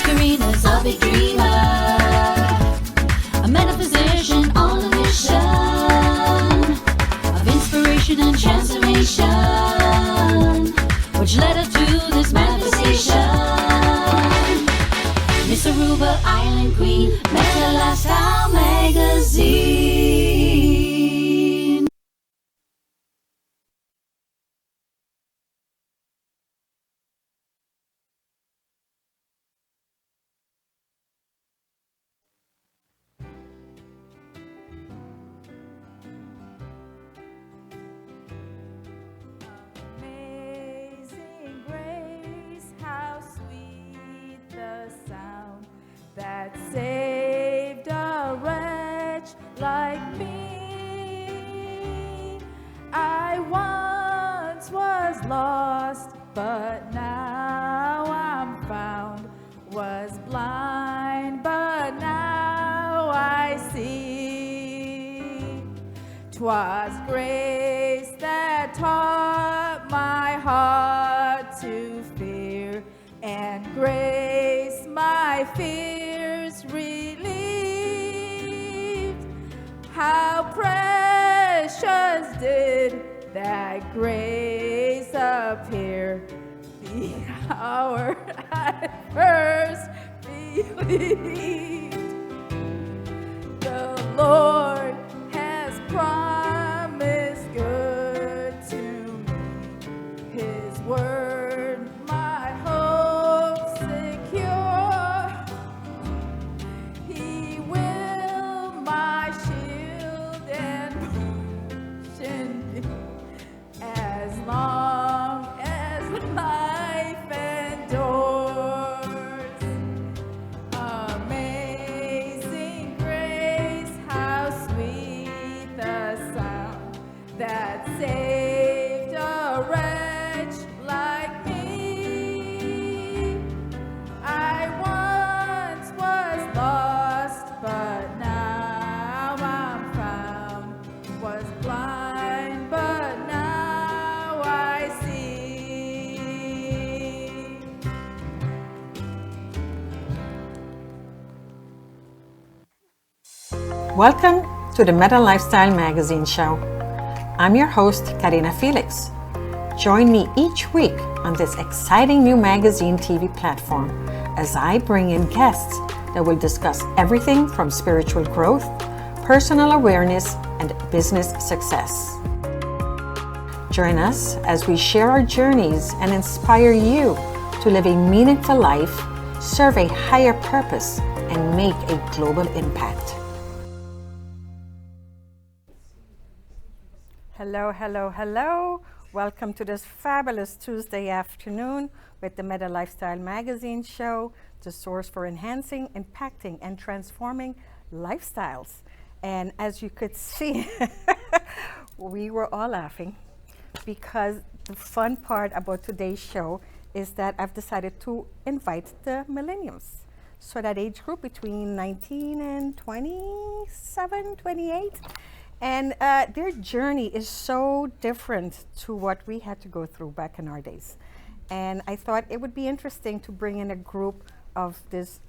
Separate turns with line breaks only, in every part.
Karina's a big dreamer, a metaphysician on a mission of inspiration and transformation, which led her to this manifestation. Miss Aruba, Island Queen, Meta Lifestyle Magazine.
That saved a wretch like me. I once was lost, but now I'm found. Was blind, but now I see. 'Twas grace that taught my heart to fear, and grace my fears relieved. How precious did that grace appear the hour I first believed. The Lord has promised good to me. His word, my hope secure. He will my shield and portion be, as long as life endures. Amazing grace, how sweet the sound that saved a wretch like me. I once was lost, but now I'm found. Was blind, but now I see.
Welcome to the Meta Lifestyle Magazine Show. I'm your host, Karina Felix. Join me each week on this exciting new magazine TV platform as I bring in guests that will discuss everything from spiritual growth, personal awareness, and business success. Join us as we share our journeys and inspire you to live a meaningful life, serve a higher purpose, and make a global impact. Hello, hello, hello. Welcome to this fabulous Tuesday afternoon with the Meta Lifestyle Magazine Show, the source for enhancing, impacting, and transforming lifestyles. And as you could see, we were all laughing because the fun part about today's show is that I've decided to invite the millennials. So that age group between 19 and 27, 28. And their journey is so different to what we had to go through back in our days. And I thought it would be interesting to bring in a group of this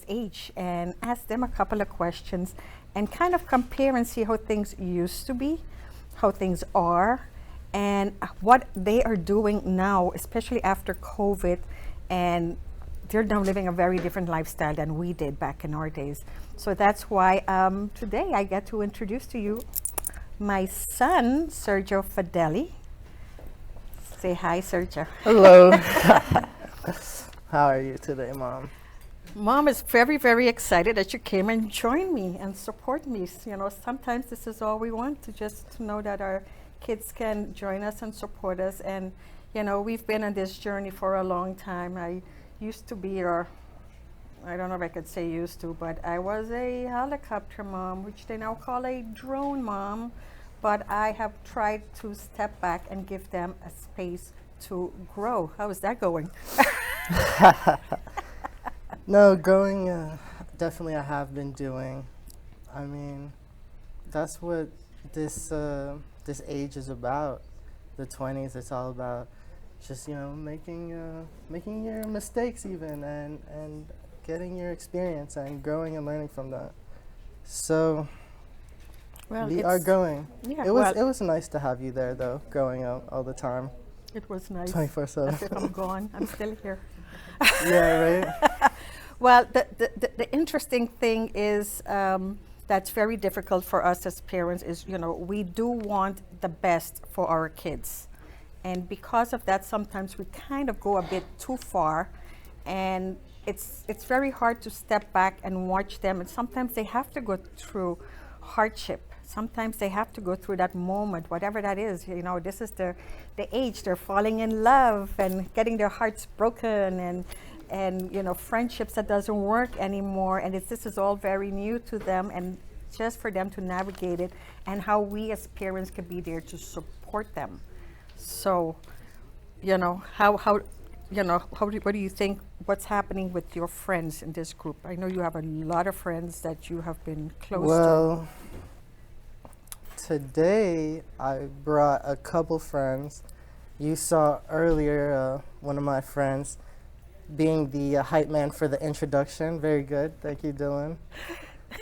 age and ask them a couple of questions and kind of compare and see how things used to be, how things are, and what they are doing now, especially after COVID. And they're now living a very different lifestyle than we did back in our days. So that's why today I get to introduce to you my son, Sergio Fedele. Say hi, Sergio.
Hello. How are you today, Mom?
Mom is very, very excited that you came and joined me and support me. You know, sometimes this is all we want, to just to know that our kids can join us and support us. And, you know, we've been on this journey for a long time. I used to be, or I don't know if I could say used to, but I was a helicopter mom, which they now call a drone mom. But I have tried to step back and give them a space to grow. How is that going?
No, growing, definitely I have been doing. I mean, that's what this age is about. The 20s, it's all about just, you know, making your mistakes even and getting your experience and growing and learning from that. So
Well,
we are going.
Yeah,
It was nice to have you there though, going out all the time,
it was nice.
24/7.
As if I'm gone, I'm still here.
Yeah, right.
Well, the interesting thing is that's very difficult for us as parents is, we do want the best for our kids. And because of that, sometimes we kind of go a bit too far. And it's very hard to step back and watch them. And sometimes they have to go through hardship. Sometimes they have to go through that moment, whatever that is. This is the age they're falling in love and getting their hearts broken and friendships that doesn't work anymore. And this is all very new to them, and just for them to navigate it, and how we as parents can be there to support them. So, what do you think? What's happening with your friends in this group? I know you have a lot of friends that you have been close to.
Well, today I brought a couple friends. You saw earlier one of my friends being the hype man for the introduction. Very good. Thank you, Dylan.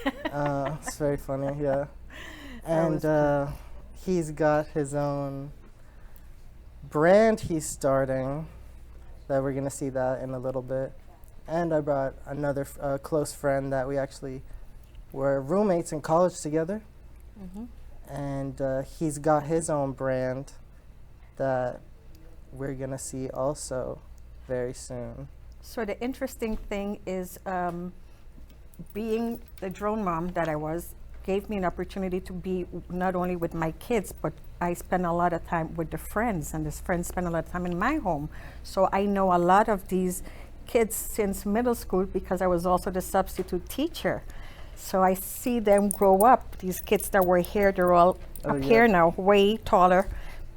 It's very funny, yeah. And he's got his own brand he's starting that we're going to see that in a little bit. And I brought another close friend that we actually were roommates in college together.
Mm-hmm.
And he's got his own brand that we're going to see also very soon.
So the interesting thing is being the drone mom that I was gave me an opportunity to be not only with my kids, but I spend a lot of time with the friends, and these friends spend a lot of time in my home. So I know a lot of these kids since middle school because I was also the substitute teacher. So I see them grow up. These kids that were here, they're all up here now, way taller,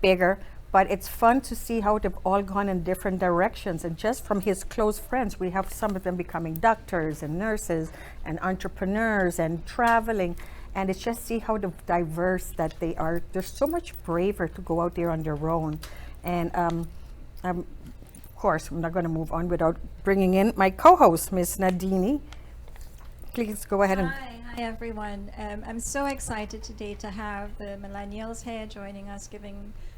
bigger. But it's fun to see how they've all gone in different directions. And just from his close friends, we have some of them becoming doctors and nurses and entrepreneurs and traveling. And it's just see how diverse that they are. They're so much braver to go out there on their own. And of course, I'm not going to move on without bringing in my co-host, Miss Nadini. Please go ahead and...
Hi everyone. I'm so excited today to have the millennials here joining us,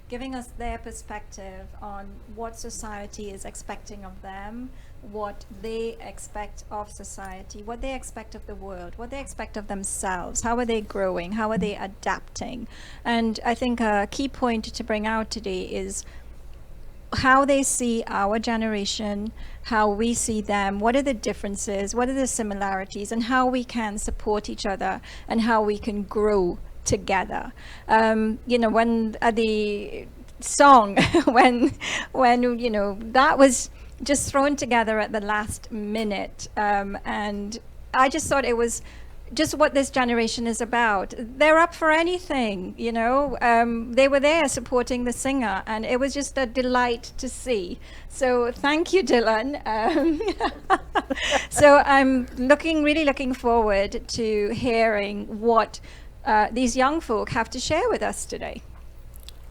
giving us their perspective on what society is expecting of them, what they expect of society, what they expect of the world, what they expect of themselves, how are they growing, how are they adapting. And I think a key point to bring out today is how they see our generation, how we see them, what are the differences, what are the similarities, and how we can support each other and how we can grow together. When the song, when that was just thrown together at the last minute, and I just thought it was just what this generation is about. They're up for anything, they were there supporting the singer, and it was just a delight to see. So thank you, Dylan. So I'm really looking forward to hearing what these young folk have to share with us today.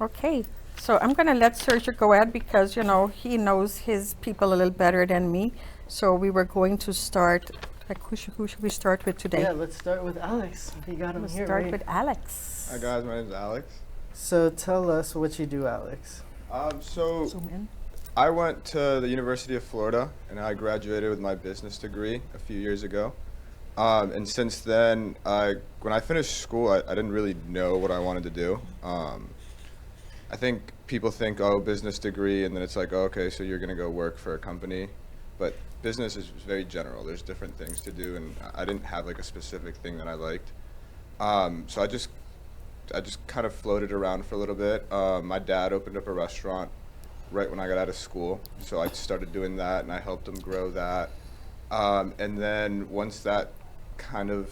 Okay, so I'm going to let Sergio go ahead because, he knows his people a little better than me. So we were going to start, who should we start with today?
Yeah, let's start with Alex. You got him
Let's
here,
start
right?
with Alex.
Hi guys, my name is Alex.
So tell us what you do, Alex.
So
Zoom in.
I went to the University of Florida and I graduated with my business degree a few years ago. And since then, when I finished school, I didn't really know what I wanted to do. I think people think, oh, business degree, and then it's like, oh, okay, so you're gonna go work for a company. But business is very general. There's different things to do, and I didn't have like a specific thing that I liked. So I just kind of floated around for a little bit. My dad opened up a restaurant right when I got out of school, so I started doing that, and I helped him grow that. And then once that kind of,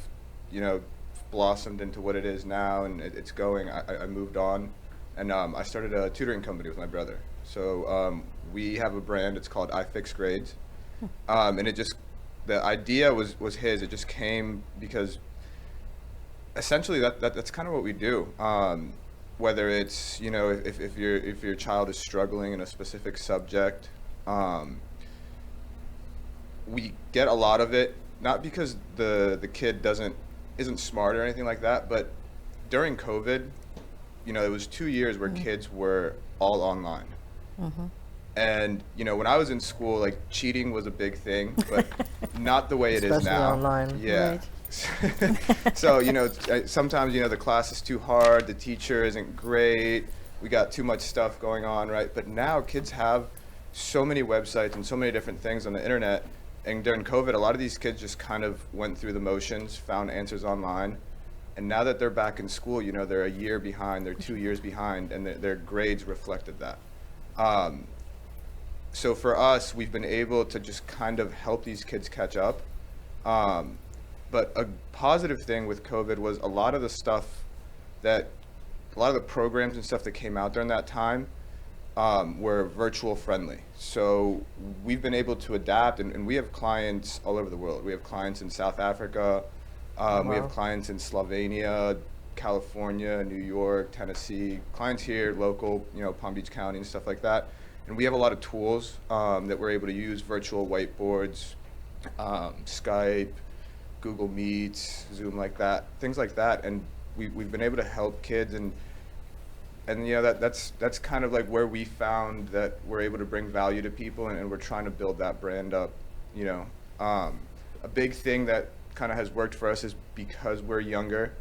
blossomed into what it is now, and it's going, I moved on, and I started a tutoring company with my brother. So we have a brand. It's called I Fix Grades. And the idea was his. It just came because essentially that's kind of what we do. Whether it's, if your child is struggling in a specific subject, we get a lot of it, not because the kid isn't smart or anything like that, but during COVID, you know, it was 2 years where kids were all online. And, you know, when I was in school, like, cheating was a big thing, but not the way it is
Especially
now.
online.
Yeah. So, you know, sometimes, you know, the class is too hard, the teacher isn't great, we got too much stuff going on, right? But now kids have so many websites and so many different things on the internet. And during COVID, a lot of these kids just kind of went through the motions, found answers online. And now that they're back in school, you know, they're a year behind, they're 2 years behind, and their grades reflected that. So for us, we've been able to just kind of help these kids catch up. But a positive thing with COVID was a lot of the programs and stuff that came out during that time were virtual friendly. So we've been able to adapt, and we have clients all over the world. We have clients in South Africa, we have clients in Slovenia, California, New York, Tennessee, clients here, local, you know, Palm Beach County and stuff like that. And we have a lot of tools that we're able to use, virtual whiteboards, Skype, Google Meets, Zoom, like that, things like that. And we've been able to help kids, and you know, that's kind of like where we found that we're able to bring value to people, and we're trying to build that brand up. You know, a big thing that kind of has worked for us is because we're younger,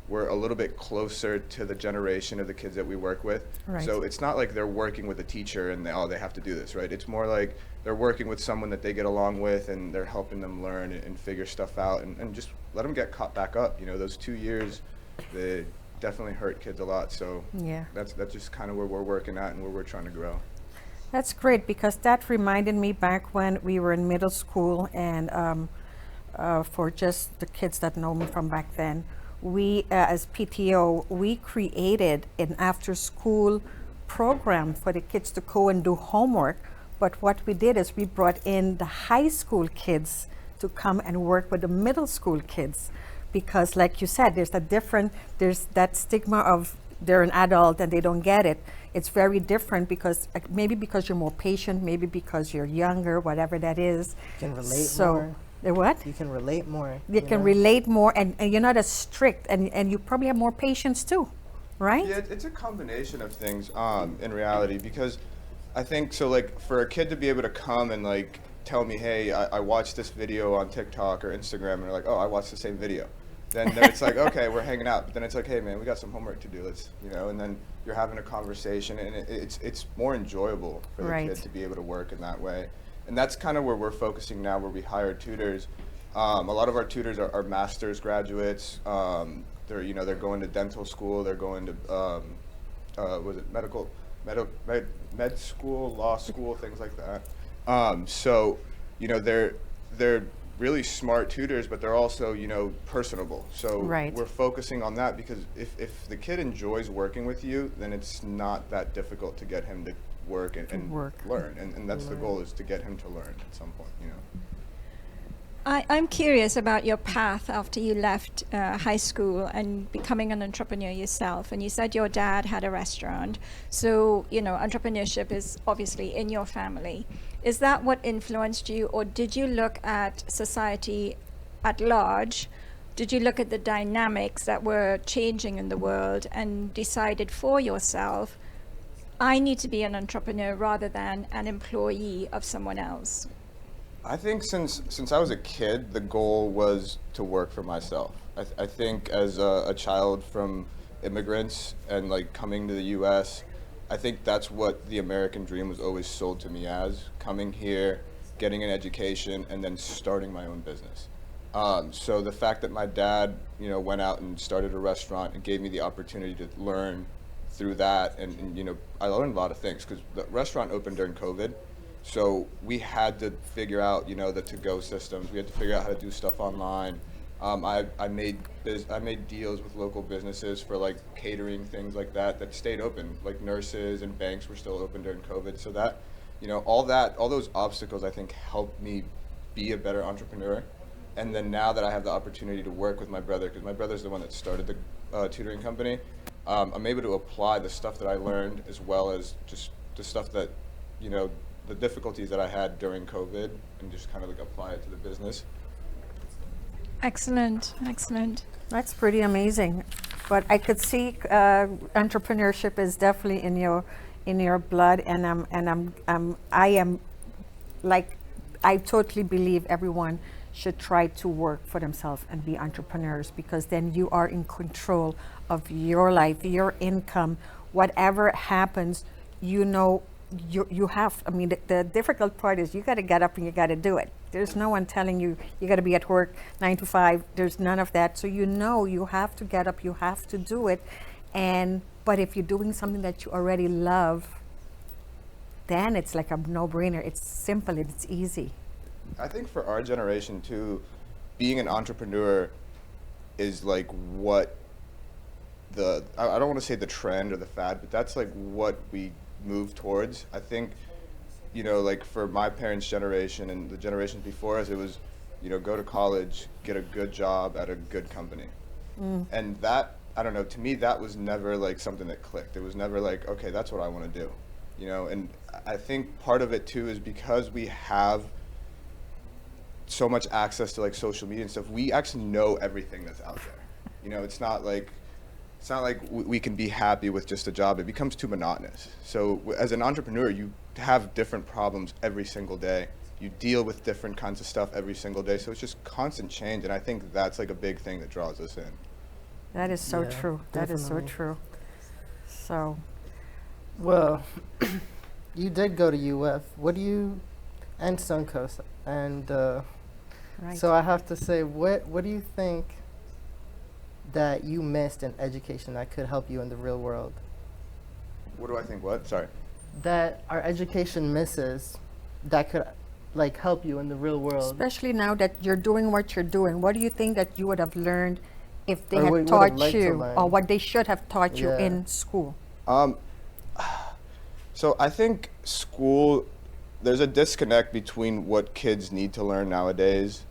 we're a little bit closer to the generation of the kids that we work with.
Right.
So it's not like they're working with a teacher and they have to do this, right? It's more like they're working with someone that they get along with, and they're helping them learn and figure stuff out, and just let them get caught back up. You know, those 2 years, they definitely hurt kids a lot. So
Yeah.
that's just kind of where we're working at and where we're trying to grow.
That's great, because that reminded me back when we were in middle school, and for just the kids that know me from back then, we, as PTO, we created an after-school program for the kids to go and do homework. But what we did is we brought in the high school kids to come and work with the middle school kids, because, like you said, there's that stigma of they're an adult and they don't get it. It's very different because maybe because you're more patient, maybe because you're younger, whatever that is.
You can relate
So,
more.
the what?
You can relate more.
You can
know?
relate more, and you're not as strict, and you probably have more patience too, right?
Yeah, it's a combination of things in reality, because I think so, like, for a kid to be able to come and like tell me, hey, I watched this video on TikTok or Instagram, and they're like, oh, I watched the same video. Then it's like, okay, we're hanging out. But then it's like, hey, man, we got some homework to do. Let's, you know, and then you're having a conversation, and it's more enjoyable for the
Right.
kid to be able to work in that way. And that's kind of where we're focusing now, where we hire tutors. A lot of our tutors are master's graduates. They're going to dental school. They're going to med school, law school, things like that. So, you know, they're really smart tutors, but they're also, you know, personable. So
Right.
we're focusing on that, because if the kid enjoys working with you, then it's not that difficult to get him to work and
Work.
learn. And that's the goal, is to get him to learn at some point, you know.
I'm curious about your path after you left high school and becoming an entrepreneur yourself. And you said your dad had a restaurant. So, you know, entrepreneurship is obviously in your family. Is that what influenced you, or did you look at society at large? Did you look at the dynamics that were changing in the world and decided for yourself, I need to be an entrepreneur rather than an employee of someone else?
I think since I was a kid, the goal was to work for myself. I think as a child from immigrants and like coming to the U.S., I think that's what the American dream was always sold to me as: coming here, getting an education, and then starting my own business. So the fact that my dad, you know, went out and started a restaurant and gave me the opportunity to learn through that, and you know, I learned a lot of things, because the restaurant opened during COVID. So we had to figure out, you know, the to-go systems. We had to figure out how to do stuff online. I made deals with local businesses for like catering, things like that stayed open. Like nurses and banks were still open during COVID. So that, you know, all those obstacles, I think, helped me be a better entrepreneur. And then now that I have the opportunity to work with my brother, because my brother's the one that started the tutoring company, I'm able to apply the stuff that I learned, as well as just the stuff that, you know, the difficulties that I had during COVID and just kind of like apply it to the business.
Excellent, excellent.
That's pretty amazing. But I could see entrepreneurship is definitely in your blood, and I totally believe everyone should try to work for themselves and be entrepreneurs, because then you are in control of your life, your income. Whatever happens, you know, you have, I mean, the difficult part is you got to get up and you got to do it. There's no one telling you you got to be at work 9 to 5. There's none of that. So you know you have to get up, you have to do it. But if you're doing something that you already love, then it's like a no-brainer. It's simple, it's easy.
I think for our generation too, being an entrepreneur is like what I don't want to say the trend or the fad, but that's like what we move towards. I think, you know, like for my parents' generation and the generations before us, it was, you know, go to college, get a good job at a good company. And that, I don't know, to me, that was never like something that clicked. It was never like, okay, that's what I want to do, you know? And I think part of it too is because we have so much access to like social media and stuff, we actually know everything that's out there. You know, it's not like we can be happy with just a job. It becomes too monotonous. So as an entrepreneur, you have different problems every single day. You deal with different kinds of stuff every single day. So it's just constant change. And I think that's like a big thing that draws us in.
That is so
Yeah,
true. That is so
definitely.
true. So,
Well, you did go to UF. What do you, and Suncoast, and
right.
so I have to say, what do you think that you missed in education that could help you in the real world?
What do I think? What? Sorry.
That our education misses that could like help you in the real world?
Especially now that you're doing what you're doing, what do you think that you would have learned if they
Or
had
would have
taught
liked to
you,
learn.
or what they should have taught you
Yeah.
in school?
So I think school, there's a disconnect between what kids need to learn nowadays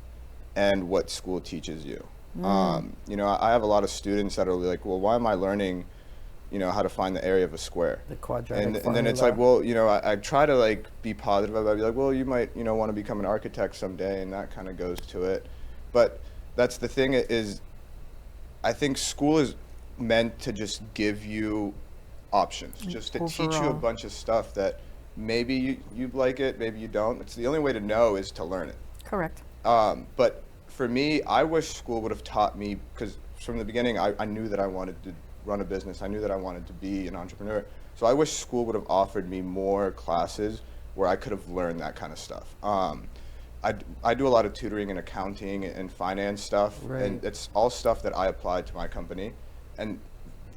and what school teaches you. You know, I have a lot of students that are like, well, why am I learning, you know, how to find the area of a square?
The quadratic
And then it's like, well, you know, I try to like be positive about it. I'd be like, well, you might, you know, want to become an architect someday, and that kind of goes to it. But that's the thing is, I think school is meant to just give you options, just to teach you a
Overall.
bunch of stuff that maybe you like it, maybe you don't. It's the only way to know is to learn it.
Correct.
But for me, I wish school would have taught me, because from the beginning, I knew that I wanted to run a business. I knew that I wanted to be an entrepreneur. So I wish school would have offered me more classes where I could have learned that kind of stuff. I do a lot of tutoring and accounting and finance stuff,
Right.
and it's all stuff that I applied to my company. And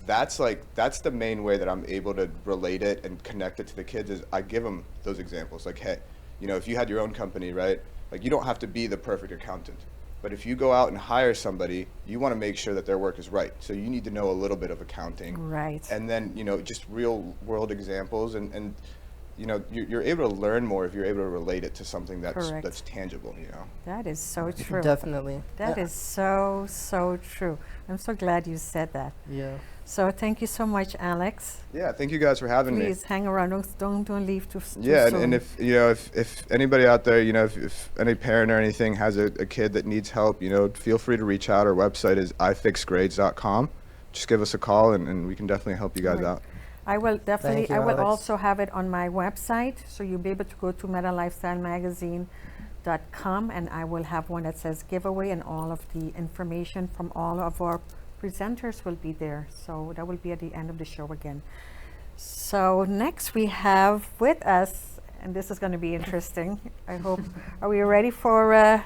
that's the main way that I'm able to relate it and connect it to the kids, is I give them those examples. Like, hey, you know, if you had your own company, right? Like, you don't have to be the perfect accountant. But if you go out and hire somebody, you want to make sure that their work is right. So you need to know a little bit of accounting.
Right.
And then, you know, just real world examples. And you know, you're able to learn more if you're able to relate it to something
Correct.
that's tangible, you know?
That is so true.
Definitely.
That is so, so true. I'm so glad you said that.
Yeah.
So thank you so much, Alex.
Yeah, thank you guys for having me.
Please hang around. Don't leave too soon.
Yeah, and if you know, if anybody out there, you know, if any parent or anything has a kid that needs help, you know, feel free to reach out. Our website is ifixgrades.com. Just give us a call, and we can definitely help you guys
Right.
out.
I will definitely,
Thank you,
I will
Alex.
also have it on my website, so you'll be able to go to metalifestylemagazine.com, and I will have one that says giveaway, and all of the information from all of our presenters will be there. So that will be at the end of the show again. So next we have with us, and this is going to be interesting. I hope, are we ready for,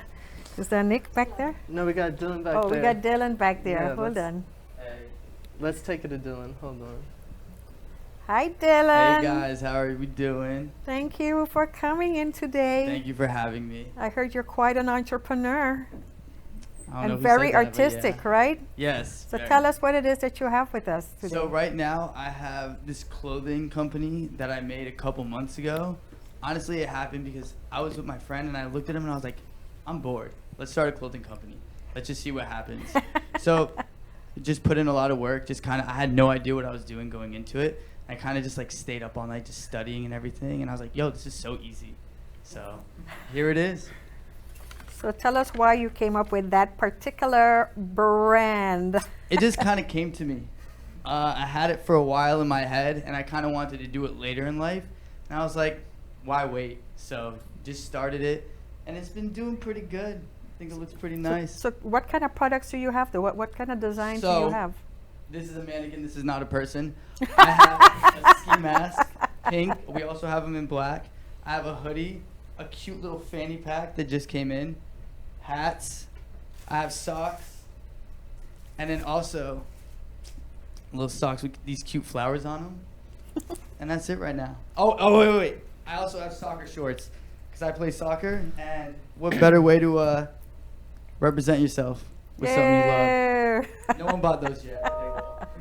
is there Nick back there?
No, we got Dylan back
Oh,
there.
we got Dylan back there.
Yeah,
Hold
let's-
on.
Let's take it to Dylan. Hold on.
Hi, Dylan.
Hey guys, how are we doing?
Thank you for coming in today.
Thank you for having me.
I heard you're quite an entrepreneur
I don't know
and
who
very
said that, but
artistic,
yeah.
right?
Yes.
So
very.
tell us what it is that you have with us today.
So right now I have this clothing company that I made a couple months ago. Honestly, it happened because I was with my friend and I looked at him and I was like, I'm bored. Let's start a clothing company. Let's just see what happens. So just put in a lot of work, just kind of, I had no idea what I was doing going into it. I kind of just like stayed up all night just studying and everything. And I was like, yo, this is so easy. So here it is.
So tell us why you came up with that particular brand.
It just kind of came to me. I had it for a while in my head, and I kind of wanted to do it later in life. And I was like, why wait? So just started it, and it's been doing pretty good. I think it looks pretty nice.
So what kind of products do you have though? What kind of designs do you have?
This is a mannequin. This is not a person. I have a ski mask, pink. We also have them in black. I have a hoodie, a cute little fanny pack that just came in, hats. I have socks, and then also little socks with these cute flowers on them. And that's it right now. Oh, wait. I also have soccer shorts because I play soccer. And what better way to represent yourself with something you love? No one bought those yet.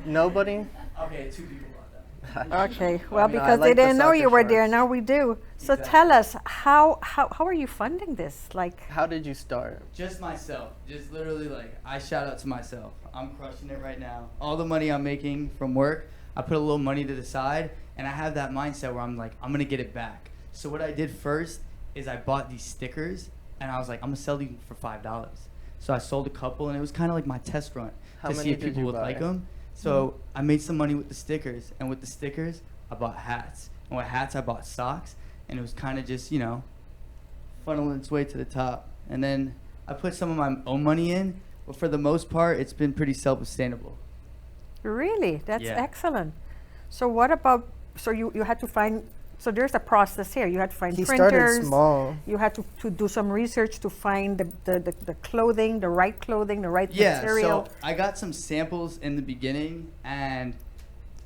Nobody?
Okay, 2 people bought them.
Okay, well,
No, I
because
like
they
the
didn't know
soccer
you were there,
shorts.
now we do. So
Exactly.
tell us, how are you funding this? Like,
How did you start?
Just myself. Just literally like, I shout out to myself. I'm crushing it right now. All the money I'm making from work, I put a little money to the side, and I have that mindset where I'm like, I'm gonna get it back. So what I did first is I bought these stickers, and I was like, I'm gonna sell these for $5. So I sold a couple, and it was kind of like my test run
How
to
many
see if
did
people
you
would
buy?
like them. So I made some money with the stickers, and with the stickers, I bought hats. And with hats, I bought socks, and it was kind of just, funneling its way to the top. And then I put some of my own money in, but for the most part, it's been pretty self-sustainable.
really? That's
Yeah.
excellent. So what about, so you had to find, so there's a process here. You had to find
He
printers.
started small.
You had to do some research to find the clothing, the right
Yeah,
material.
so I got some samples in the beginning, and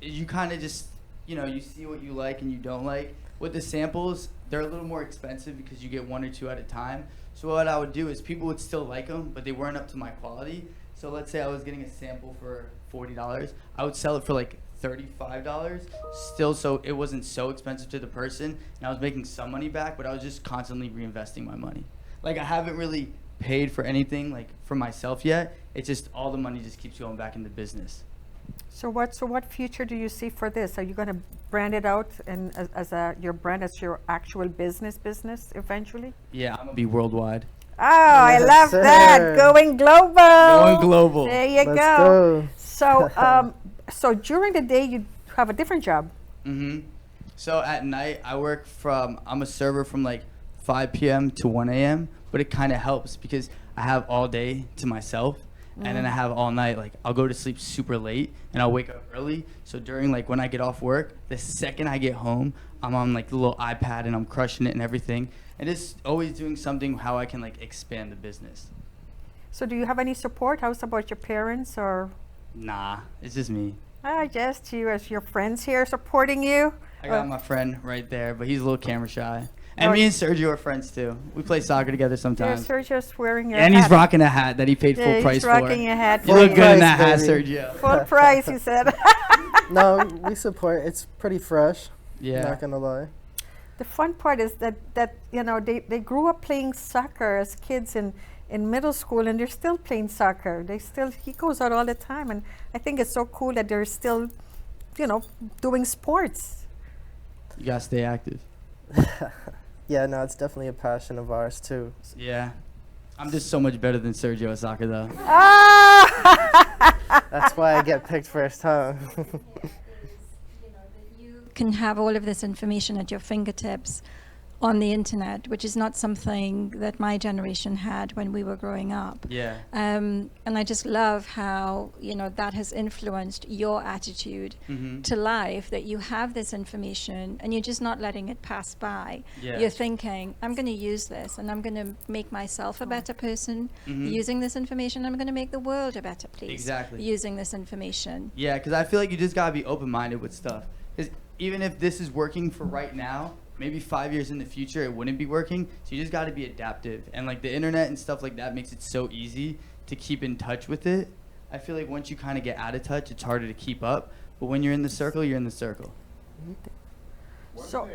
you kind of just, you see what you like and you don't like. With the samples, they're a little more expensive because you get 1 or 2 at a time. So what I would do is people would still like them, but they weren't up to my quality. So let's say I was getting a sample for $40. I would sell it for like $35 still, so it wasn't so expensive to the person, and I was making some money back, but I was just constantly reinvesting my money. Like, I haven't really paid for anything like for myself yet. It's just all the money just keeps going back into business.
So what future do you see for this? Are you going to brand it out and as your brand, as your actual business eventually?
Yeah, I'm gonna be worldwide.
Oh, I
Yes,
love that.
sir.
Going global.
Going global.
There you
Let's
go.
go.
So, so during the day you have a different job.
So at night, I'm a server from like 5 p.m. to 1 a.m., but it kind of helps because I have all day to myself, and then I have all night. Like, I'll go to sleep super late, and I'll wake up early. So during, like, when I get off work, the second I get home, I'm on, like, the little iPad, and I'm crushing it and everything. And it's always doing something how I can, like, expand the business.
So do you have any support? How's about your parents or?
Nah, it's just me.
Just you as your friends here supporting you?
I got my friend right there, but he's a little camera shy. And
Oh,
me and Sergio are friends, too. We play soccer together
There's
sometimes.
Sergio's wearing your
And
hat.
he's rocking a hat that he paid
Yeah,
full
he's
price for.
rocking a hat.
You
for
look
you.
good in that hat,
Price, baby.
Sergio.
Full price, he said.
No, we support. It's pretty fresh.
Yeah.
Not gonna lie.
The fun part is that they grew up playing soccer as kids in middle school, and they're still playing soccer. He goes out all the time, and I think it's so cool that they're still, doing sports.
You gotta stay active.
Yeah, no, it's definitely a passion of ours too.
Yeah. I'm just so much better than Sergio at soccer, though.
Ah!
That's why I get picked first, huh?
You can have all of this information at your fingertips on the internet, which is not something that my generation had when we were growing up.
Yeah.
And I just love how, that has influenced your attitude to life, that you have this information and you're just not letting it pass by.
Yeah.
You're thinking, I'm going to use this and I'm going to make myself a better person using this information. I'm going to make the world a better place
Exactly.
using this information.
Yeah, because I feel like you just gotta be open-minded with stuff. Because even if this is working for right now, maybe 5 years in the future it wouldn't be working. So you just gotta be adaptive. And like the internet and stuff like that makes it so easy to keep in touch with it. I feel like once you kind of get out of touch, it's harder to keep up. But when you're in the circle, you're in the circle.
So-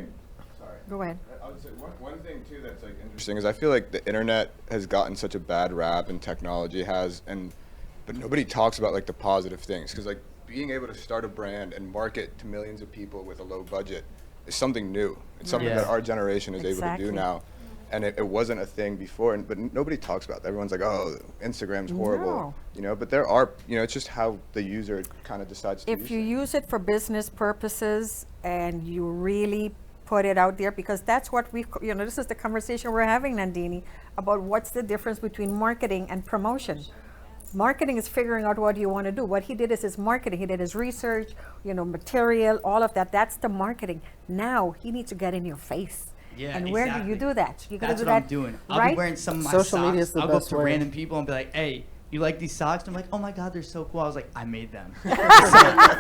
Go ahead.
I would say one thing too that's like interesting is I feel like the internet has gotten such a bad rap, and technology has, but nobody talks about like the positive things, because like being able to start a brand and market to millions of people with a low budget is something new. It's something
Yeah.
that our generation is able to
Exactly.
do now. And it wasn't a thing before, but nobody talks about that. Everyone's like, oh, Instagram's horrible,
No.
you know, but there are, you know, it's just how the user kind of decides to
If
use
you
it.
use it for business purposes and you really put it out there, because that's what this is the conversation we're having, Nandini, about what's the difference between marketing and promotion. Marketing is figuring out what you want to do. What he did is his marketing. He did his research, material, all of that. That's the marketing. Now he needs to get in your face.
Yeah,
And where do you
exactly.
do that? You gotta
That's
do
what
that,
I'm doing. I'll
right?
be wearing some of my
Social
socks.
media is the
I'll go up
best
to
way.
random people and be like, hey, you like these socks? And I'm like, oh my God, they're so cool. I was like, I made them. So,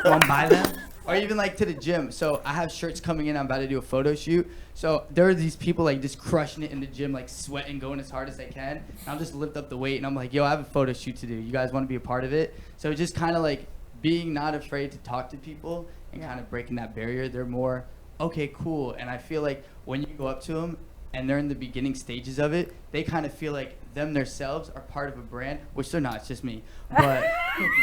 want to buy them? Or even like to the gym. So I have shirts coming in. I'm about to do a photo shoot. So there are these people like just crushing it in the gym, like sweating, going as hard as they can. And I'll just lift up the weight and I'm like, yo, I have a photo shoot to do. You guys want to be a part of it? So just kind of like being not afraid to talk to people and kind of breaking that barrier. They're more, okay, cool. And I feel like when you go up to them and they're in the beginning stages of it, they kind of feel like them themselves are part of a brand, which they're not, it's just me. But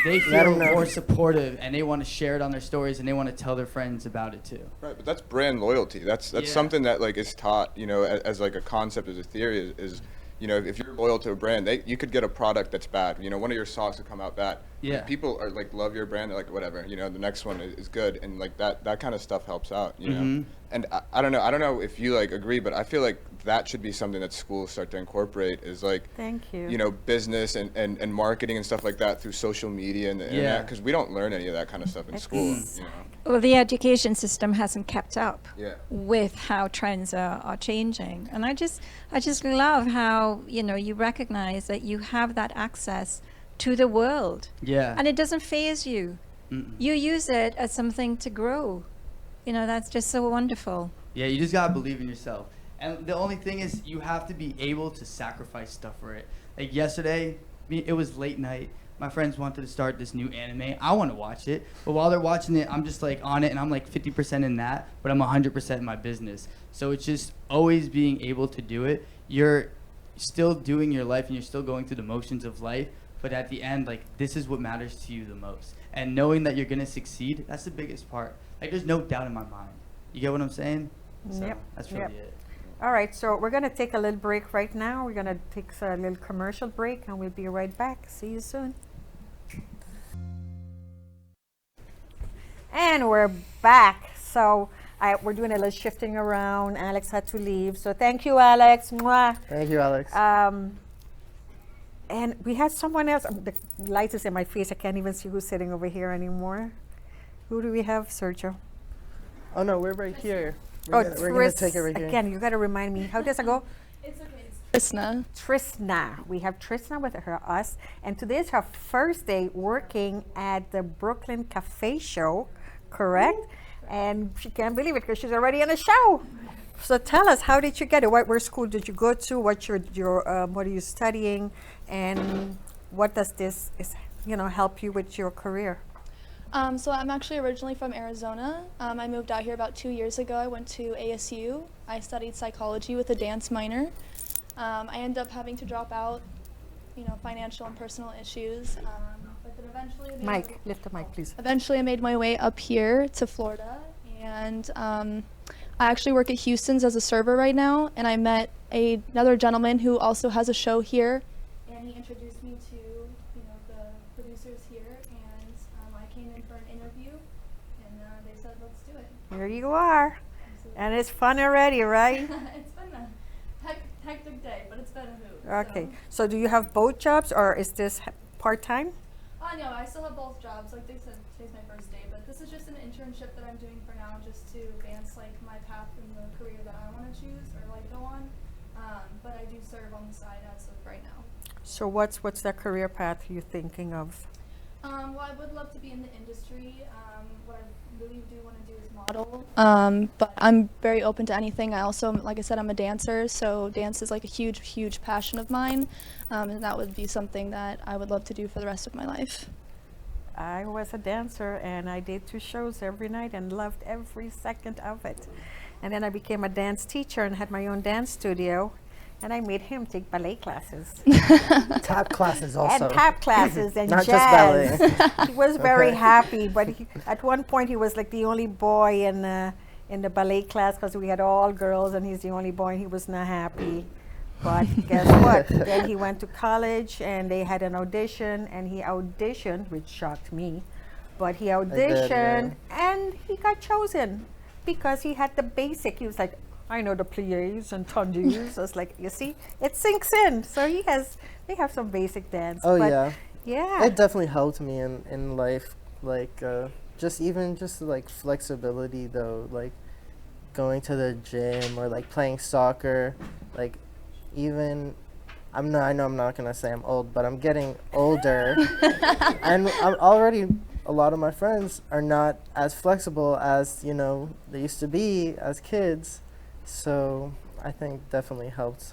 they
Let
feel
'em know.
more supportive and they want to share it on their stories and they want to tell their friends about it too.
Right, but that's brand loyalty. That's
Yeah.
something that like is taught, as like a concept, as a theory, is if you're loyal to a brand, you could get a product that's bad. One of your socks could come out bad.
Yeah.
If people are like love your brand, they're like whatever. The next one is good, and like that kind of stuff helps out.
Mhm.
And I don't know if you like agree, but I feel like that should be something that schools start to incorporate. Is like
Thank you.
business and marketing and stuff like that through social media and the internet, because we don't learn any of that kind of stuff in school.
Well, the education system hasn't kept up
Yeah.
with how trends are changing. And I just love how, you recognize that you have that access to the world.
Yeah.
And it doesn't faze you.
Mm-mm.
You use it as something to grow. That's just so wonderful.
Yeah, you just gotta believe in yourself. And the only thing is, you have to be able to sacrifice stuff for it. Like yesterday, it was late night. My friends wanted to start this new anime. I want to watch it, but while they're watching it, I'm just like on it, and I'm like 50% in that, but I'm 100% in my business. So it's just always being able to do it. You're still doing your life, and you're still going through the motions of life, but at the end, like, this is what matters to you the most. And knowing that you're gonna succeed, that's the biggest part. Like, there's no doubt in my mind. You get what I'm saying? So
Yep,
that's really
yep.
it.
All right, so we're going to take a little break right now. We're going to take a little commercial break, and we'll be right back. See you soon. And we're back. So we're doing a little shifting around. Alex had to leave. So thank you, Alex. Mwah.
Thank you, Alex.
And we had someone else. The light is in my face. I can't even see who's sitting over here anymore. Who do we have, Sergio?
Oh no, we're right here. We're gonna take it right here.
Again, you got to remind me. How does it go?
Krishna.
Trisna. We have Trisna with us, and today is her first day working at the Brooklyn Cafe Show, correct? And she can't believe it because she's already on a show. So tell us, how did you get it? Where school did you go to? What's your what are you studying, and what does this help you with your career?
So I'm actually originally from Arizona. I moved out here about 2 years ago. I went to ASU. I studied psychology with a dance minor. I ended up having to drop out, financial and personal issues. But then eventually,
Lift the mic, please.
Eventually, I made my way up here to Florida, and I actually work at Houston's as a server right now. And I met another gentleman who also has a show here, and he introduced me to the producers here. And I came in for an interview, and they said, "Let's do it."
Here you are, and it's fun already, right?
It's been a hectic day, but it's been a hoot.
Okay. So do you have both jobs, or is this part-time?
No, I still have both jobs. Like they said, today's my first day, but this is just an internship that I'm doing for now, just to advance my path in the career that I want to choose or go on. But I do serve on the side as of right now.
So what's that career path you're thinking of?
Well, I would love to be in the industry. What I really do want to do is model. But I'm very open to anything. I also, like I said, I'm a dancer, so dance is a huge, huge passion of mine. And that would be something that I would love to do for the rest of my life.
I was a dancer, and I did 2 shows every night and loved every second of it. And then I became a dance teacher and had my own dance studio. and I made him take ballet classes
Tap classes also.
and tap classes and
Not
jazz.
just ballet.
He was very
Okay.
happy, but at one point he was like the only boy in the ballet class because we had all girls, and he's the only boy, and he was not happy. But guess what? Then he went to college, and they had an audition, and he auditioned, which shocked me. But he auditioned, and he got chosen because he had the basic. He was like, I know the pliés and tendus. I was like, you see, it sinks in. So they have some basic dance.
Oh,
but
yeah.
Yeah.
It definitely helped me in life, like just like flexibility though, like going to the gym or like playing soccer, like even I know I'm not gonna say I'm old, but I'm getting older, and I'm already a lot of my friends are not as flexible as they used to be as kids, so I think definitely helped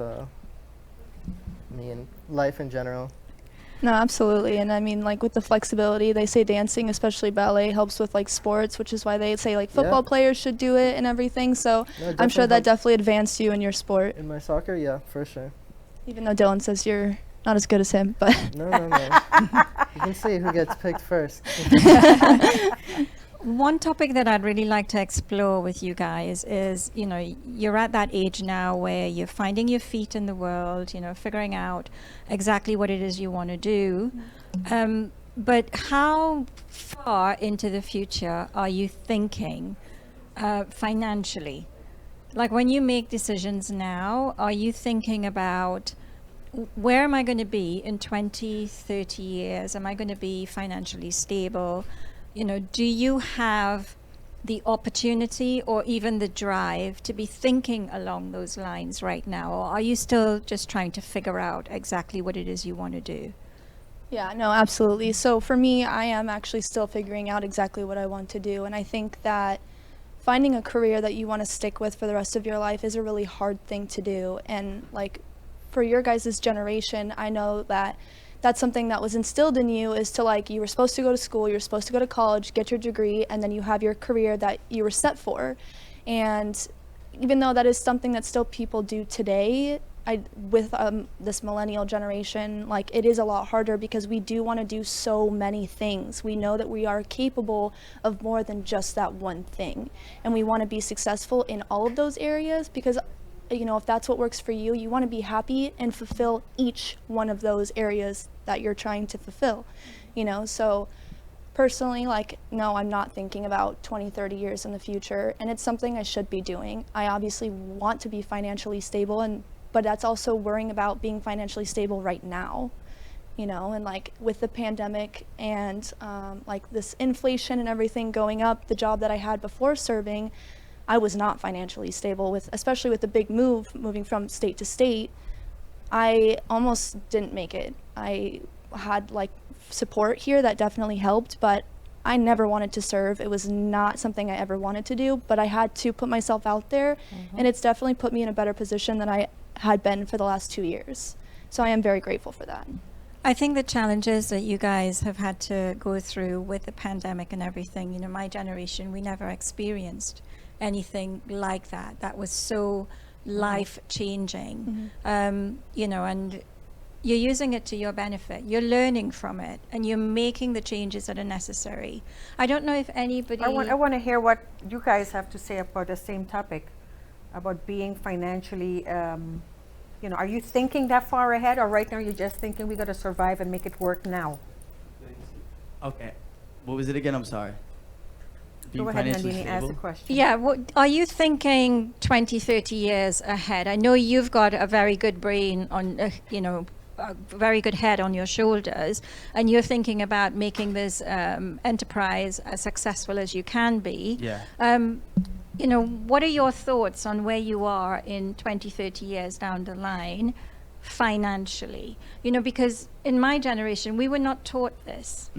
me in life in general.
No, absolutely. And I mean, like with the flexibility, they say dancing, especially ballet, helps with like sports, which is why they say like football players should do it and everything. So
No,
I'm sure that
helped
definitely advanced you in your sport.
in my soccer, yeah, for sure.
Even though Dylan says you're not as good as him, but
No. You can see who gets picked first.
One topic that I'd really like to explore with you guys is, you're at that age now where you're finding your feet in the world, figuring out exactly what it is you want to do. But how far into the future are you thinking financially? Like when you make decisions now, are you thinking about where am I going to be in 20, 30 years? Am I going to be financially stable? Do you have the opportunity or even the drive to be thinking along those lines right now? Or are you still just trying to figure out exactly what it is you want to do?
yeah, no, absolutely. So for me, I am actually still figuring out exactly what I want to do. And I think that finding a career that you want to stick with for the rest of your life is a really hard thing to do. And like for your guys' generation, I know that that's something that was instilled in you, is to like, you were supposed to go to school, you're supposed to go to college, get your degree, and then you have your career that you were set for. And even though that is something that still people do today, with this millennial generation, like it is a lot harder because we do want to do so many things. We know that we are capable of more than just that one thing. And we want to be successful in all of those areas because if that's what works for you, you want to be happy and fulfill each one of those areas that you're trying to fulfill, So personally, like, no, I'm not thinking about 20, 30 years in the future, and it's something I should be doing. I obviously want to be financially stable, but that's also worrying about being financially stable right now, and like with the pandemic and like this inflation and everything going up, the job that I had before serving, I was not financially stable especially with the big moving from state to state. I almost didn't make it. I had like support here that definitely helped, but I never wanted to serve. It was not something I ever wanted to do, but I had to put myself out there, and it's definitely put me in a better position than I had been for the last 2 years. So I am very grateful for that.
I think the challenges that you guys have had to go through with the pandemic and everything, my generation, we never experienced anything like that. That was so life-changing, and you're using it to your benefit. You're learning from it, and you're making the changes that are necessary. I don't know if anybody...
I want to hear what you guys have to say about the same topic, about being financially, are you thinking that far ahead, or right now you're just thinking we got to survive and make it work now?
Okay. What was it again? I'm sorry. Being
Go ahead,
financially
Nandini, ask the
stable?
question.
Yeah, are you thinking 20, 30 years ahead? I know you've got a very good brain on, a very good head on your shoulders, and you're thinking about making this enterprise as successful as you can be.
Yeah.
What are your thoughts on where you are in 20, 30 years down the line financially? Because in my generation, we were not taught this.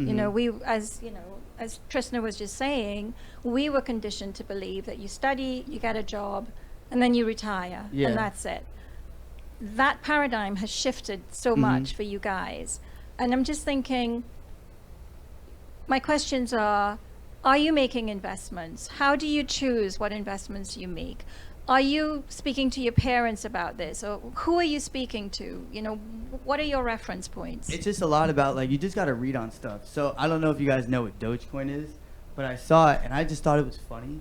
As Trishna was just saying, we were conditioned to believe that you study, you get a job, and then you retire, and that's it. That paradigm has shifted so much for you guys. And I'm just thinking, my questions are you making investments? How do you choose what investments you make? are you speaking to your parents about this, or who are you speaking to? You know, what are your reference points?
It's just a lot about, like, you just got to read on stuff. So I don't know if you guys know what Dogecoin is, but I saw it and I just thought it was funny.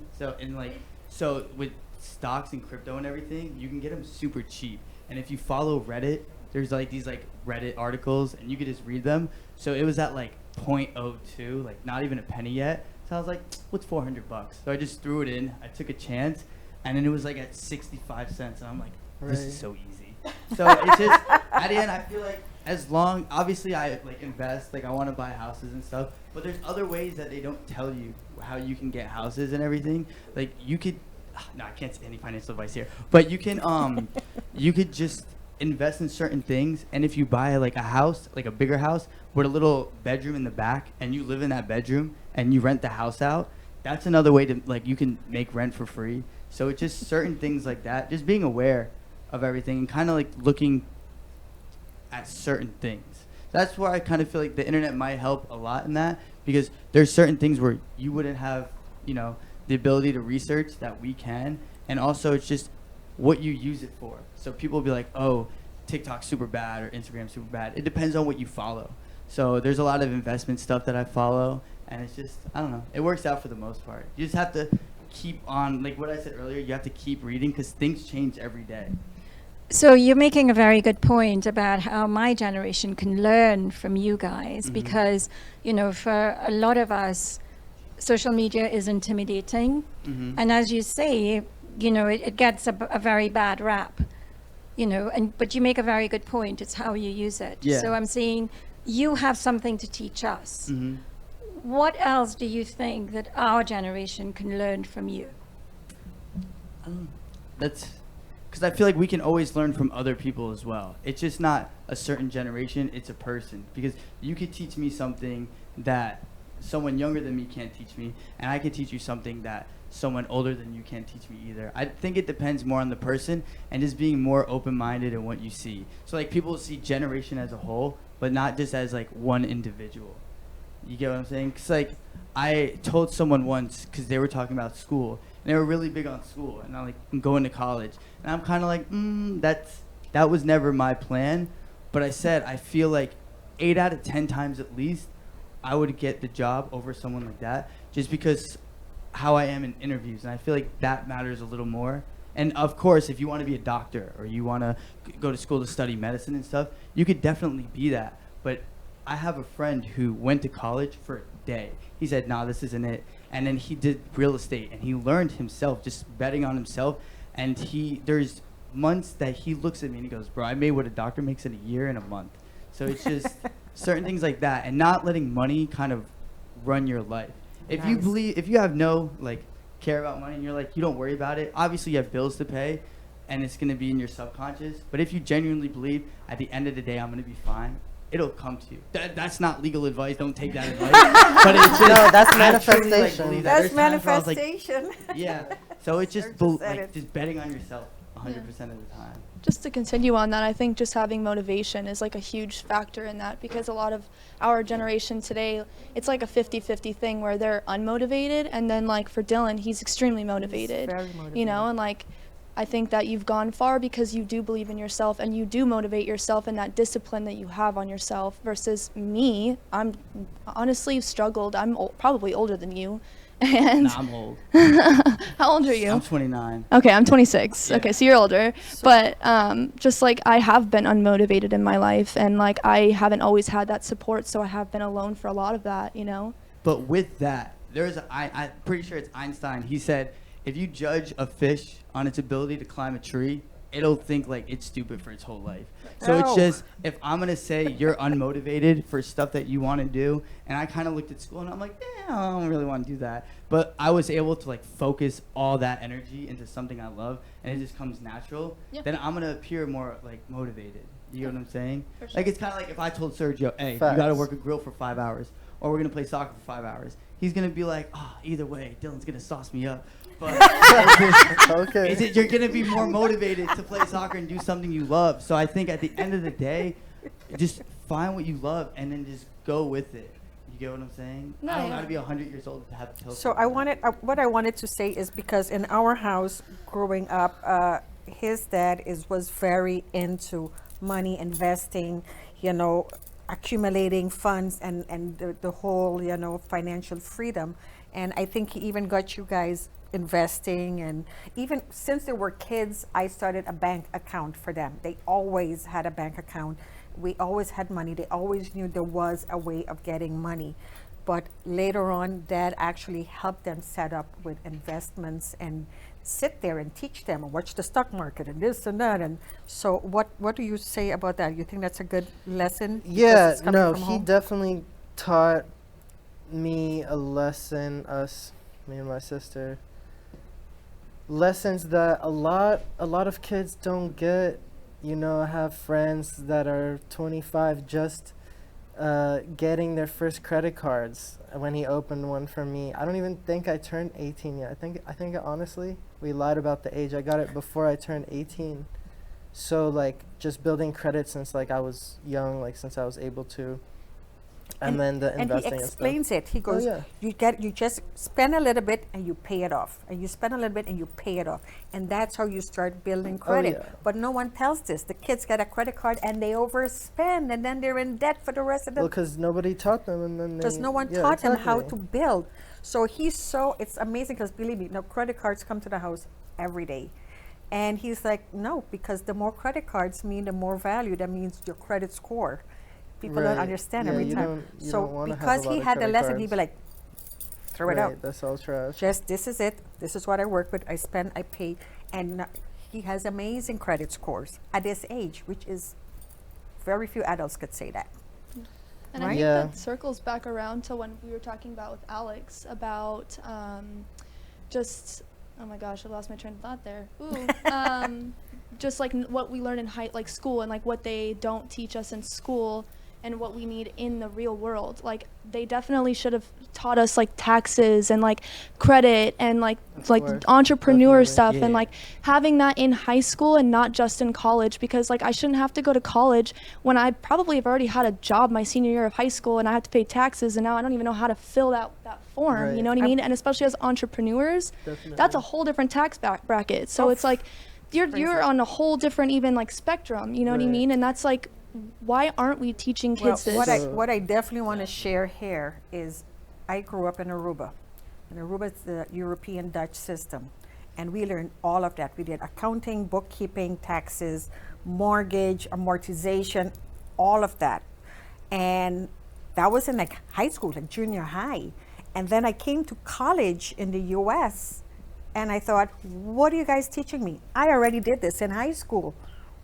So with stocks and crypto and everything, you can get them super cheap. And if you follow Reddit, there's like these like Reddit articles and you could just read them. So it was at like 0.02, like not even a penny yet. So I was like, what's $400? So I just threw it in. I took a chance, and then it was like at 65 cents, and I'm like, this is so easy. So it's just, at the end, I feel like as long, obviously I like invest, like I want to buy houses and stuff, but there's other ways that they don't tell you how you can get houses and everything. Like you could, no, I can't say any financial advice here, but you can, you could just invest in certain things, and if you buy like a house, like a bigger house with a little bedroom in the back, and you live in that bedroom and you rent the house out, that's another way to, like, you can make rent for free. So it's just certain things like that, just being aware of everything and kind of like looking at certain things. That's where I kind of feel like the internet might help a lot in that, because there's certain things where you wouldn't have, you know, the ability to research that we can, and also it's just what you use it for. So people will be like, oh, TikTok's super bad or Instagram's super bad. It depends on what you follow. So there's a lot of investment stuff that I follow, and it's just, I don't know, it works out for the most part. You just have to keep on, like what I said earlier, you have to keep reading because things change every day.
So you're making a very good point about how my generation can learn from you guys, because, you know, for a lot of us, social media is intimidating. And as you say, you know, it gets a very bad rap, you know, but you make a very good point. It's how you use it.
Yeah.
So I'm saying you have something to teach us. What else do you think that our generation can learn from you?
That's because I feel like we can always learn from other people as well. It's just not a certain generation, it's a person. Because you could teach me something that someone younger than me can't teach me, and I could teach you something that someone older than you can't teach me either. I think it depends more on the person and just being more open-minded in what you see. So like people see generation as a whole, but not just as like one individual. You get what I'm saying? Because like I told someone once, because they were talking about school, and they were really big on school, and I'm going to college, and I'm kind of like, that was never my plan. But I said I feel like 8 out of 10 times at least I would get the job over someone like that, just because how I am in interviews, and I feel like that matters a little more. And of course, if you want to be a doctor or you want to go to school to study medicine and stuff, you could definitely be that. But I have a friend who went to college for a day. He said, nah, this isn't it. And then he did real estate, and he learned himself, just betting on himself. And there's months that he looks at me and he goes, bro, I made what a doctor makes in a year and a month. So it's just certain things like that, and not letting money kind of run your life. If you believe, if you have no like care about money and you're like, you don't worry about it, obviously you have bills to pay and it's going to be in your subconscious. But if you genuinely believe at the end of the day I'm going to be fine, it'll come to you. That's not legal advice. Don't take that advice. But it's just,
No, that's
I truly,
manifestation.
believe that.
That's
There's times where I was like,
manifestation.
yeah. So it's just
Sergio said it.
just betting on yourself 100% of the time.
Just to continue on that, I think just having motivation is like a huge factor in that, because a lot of our generation today, it's like a 50-50 thing where they're unmotivated, and then like for Dylan, he's extremely motivated,
very motivated.
you know, and like I think that you've gone far because you do believe in yourself and you do motivate yourself, and that discipline that you have on yourself. Versus me, I'm honestly struggled. I'm probably older than you. And
Nah, I'm old.
how old are you?
I'm 29.
Okay, I'm 26.
Yeah.
Okay, so you're older. But just like I have been unmotivated in my life, and like I haven't always had that support, so I have been alone for a lot of that, you know?
But with that, I'm pretty sure it's Einstein. He said, if you judge a fish on its ability to climb a tree, it'll think like it's stupid for its whole life. So it's just, if I'm gonna say you're unmotivated for stuff that you want to do, and I kind of looked at school and I'm like, I don't really want to do that. But I was able to like focus all that energy into something I love, and it just comes natural.
Yeah.
Then I'm gonna appear more like motivated. You know what I'm saying?
For sure.
Like it's kind of like if I told Sergio, hey,
Facts.
you gotta work a grill for 5 hours, or we're gonna play soccer for 5 hours. He's gonna be like, either way, Dylan's gonna sauce me up. But
Okay.
you're gonna be more motivated to play soccer and do something you love. So I think at the end of the day, just find what you love and then just go with it. You You get what I'm saying?
No,
I don't
yeah.
gotta be 100 years old to have pills.
So what I wanted to say is because in our house growing up, his dad was very into money, investing, accumulating funds and the whole, financial freedom. And I think he even got you guys investing, and even since they were kids, I started a bank account for them. They always had a bank account. We always had money. They always knew there was a way of getting money. But later on, Dad actually helped them set up with investments and sit there and teach them and watch the stock market and this and that. And so what do you say about that? You think that's a good lesson? because
Yeah,
it's coming
no,
from
he
home?
definitely taught me a lesson, me and my sister, lessons that a lot of kids don't get. I have friends that are 25 just getting their first credit cards when he opened one for me. I don't even think I turned 18 yet. I think honestly, we lied about the age. I got it before I turned 18. So like just building credit since like I was young, like since I was able to. And then the
And
investing
he
and stuff.
explains it. He goes,
yeah.
you just spend a little bit and you pay it off, and you spend a little bit and you pay it off, and that's how you start building credit.
yeah.
But no one tells this. The kids get a credit card and they overspend, and then they're in debt for the rest of the.
Well, because nobody taught them, and then
Because no one taught them how to build. So it's amazing. Because believe me, now credit cards come to the house every day, and he's like, no, because the more credit cards mean the more value. That means your credit score. People don't
Right.
understand
Yeah,
every
you
time.
don't- you
So
don't wanna have a
because
lot
he
of
had the
credit
lesson, he'd be
cards.
like, throw it out.
That's all trash.
Just this is it. This is what I work with. I spend, I pay, and he has amazing credit scores at this age, which is very few adults could say that.
And I
Right?
think
Yeah.
that circles back around to when we were talking about with Alex about just, oh my gosh, I lost my train of thought there. Ooh. Just like what we learn in school, and like what they don't teach us in school, and what we need in the real world. Like they definitely should have taught us like taxes and like credit and like
course,
entrepreneur
definitely.
stuff, and
Yeah.
like having that in high school and not just in college, because like I shouldn't have to go to college when I probably have already had a job my senior year of high school, and I have to pay taxes, and now I don't even know how to fill that form.
Right.
You know what I mean? And especially as entrepreneurs, that's a
Definitely.
whole different tax bracket. So it's like you're on a whole different even like spectrum. You know what I
Right.
mean? And that's like, why aren't we teaching
Well,
kids this?
what I definitely want to share here is I grew up in Aruba. And Aruba is the European Dutch system. And we learned all of that. We did accounting, bookkeeping, taxes, mortgage, amortization, all of that. And that was in like high school, like junior high. And then I came to college in the US and I thought, what are you guys teaching me? I already did this in high school.